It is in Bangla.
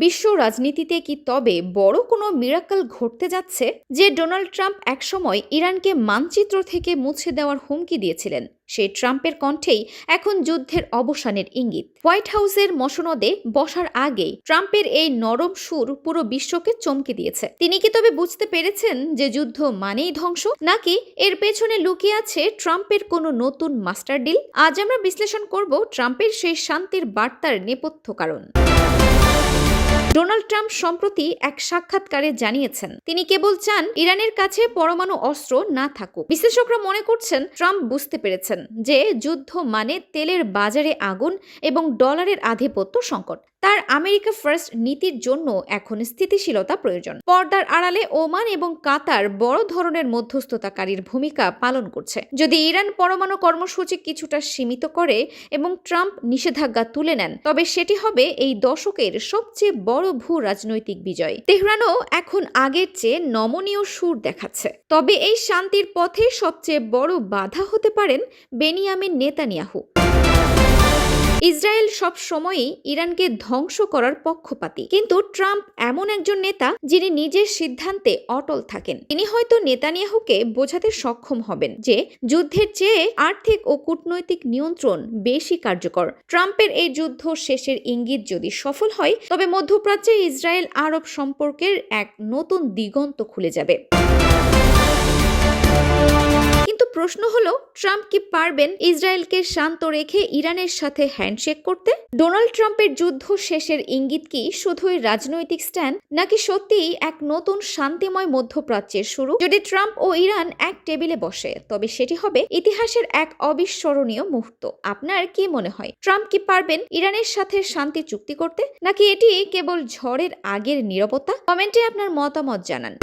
বিশ্ব রাজনীতিতে কি তবে বড় কোনো মিরাকল ঘটতে যাচ্ছে? যে ডোনাল্ড ট্রাম্প একসময় ইরানকে মানচিত্র থেকে মুছে দেওয়ার হুমকি দিয়েছিলেন, সেই ট্রাম্পের কণ্ঠেই এখন যুদ্ধের অবসানের ইঙ্গিত। হোয়াইট হাউসের মসনদে বসার আগেই ট্রাম্পের এই নরম সুর পুরো বিশ্বকে চমকে দিয়েছে। তিনি কি তবে বুঝতে পেরেছেন যে যুদ্ধ মানেই ধ্বংস, নাকি এর পেছনে লুকিয়ে আছে ট্রাম্পের কোনো নতুন মাস্টার ডিল? আজ আমরা বিশ্লেষণ করব ট্রাম্পের সেই শান্তির বার্তার নেপথ্য কারণ। ডোনাল্ড ট্রাম্প সম্প্রতি এক সাক্ষাৎকারে জানিয়েছেন, তিনি কেবল চান ইরানের কাছে পরমাণু অস্ত্র না থাকুক। বিশ্লেষকরা মনে করছেন ট্রাম্প বুঝতে পেরেছেন যে যুদ্ধ মানে তেলের বাজারে আগুন এবং ডলারের আধিপত্য সংকট। তার আমেরিকা ফার্স্ট নীতির জন্য এখন স্থিতিশীলতা প্রয়োজন। পর্দার আড়ালে ওমান এবং কাতার বড় ধরনের মধ্যস্থতাকারীর ভূমিকা পালন করছে। যদি ইরান পরমাণু কর্মসূচি কিছুটা সীমিত করে এবং ট্রাম্প নিষেধাজ্ঞা তুলে নেন, তবে সেটি হবে এই দশকের সবচেয়ে বড় ভূ রাজনৈতিক বিজয়। তেহরানও এখন আগের চেয়ে নমনীয় সুর দেখাচ্ছে। তবে এই শান্তির পথে সবচেয়ে বড় বাধা হতে পারেন বেনিয়ামিন নেতানিয়াহু। ইসরায়েল সব সময়ই ইরানকে ধ্বংস করার পক্ষপাতী, কিন্তু ট্রাম্প এমন একজন নেতা যিনি নিজের সিদ্ধান্তে অটল থাকেন। তিনি হয়তো নেতানিয়াহুকে বোঝাতে সক্ষম হবেন যে যুদ্ধের চেয়ে আর্থিক ও কূটনৈতিক নিয়ন্ত্রণ বেশি কার্যকর। ট্রাম্পের এই যুদ্ধ শেষের ইঙ্গিত যদি সফল হয়, তবে মধ্যপ্রাচ্যে ইসরায়েল আরব সম্পর্কের এক নতুন দিগন্ত খুলে যাবে। কিন্তু প্রশ্ন হলো, ট্রাম্প কি পারবেন ইসরায়েলকে শান্ত রেখে ইরানের সাথে হ্যান্ডশেক করতে? ডোনাল্ড ট্রাম্পের যুদ্ধ শেষের ইঙ্গিত কি শুধুই রাজনৈতিক স্ট্যান্ড, নাকি সত্যিই এক নতুন শান্তিময় মধ্যপ্রাচ্যের শুরু? যদি ট্রাম্প ও ইরান এক টেবিলে বসে, তবে সেটি হবে ইতিহাসের এক অবিস্মরণীয় মুহূর্ত। আপনার কি মনে হয়, ট্রাম্প কি পারবেন ইরানের সাথে শান্তি চুক্তি করতে, নাকি এটি কেবল ঝড়ের আগের নীরবতা? কমেন্টে আপনার মতামত জানান।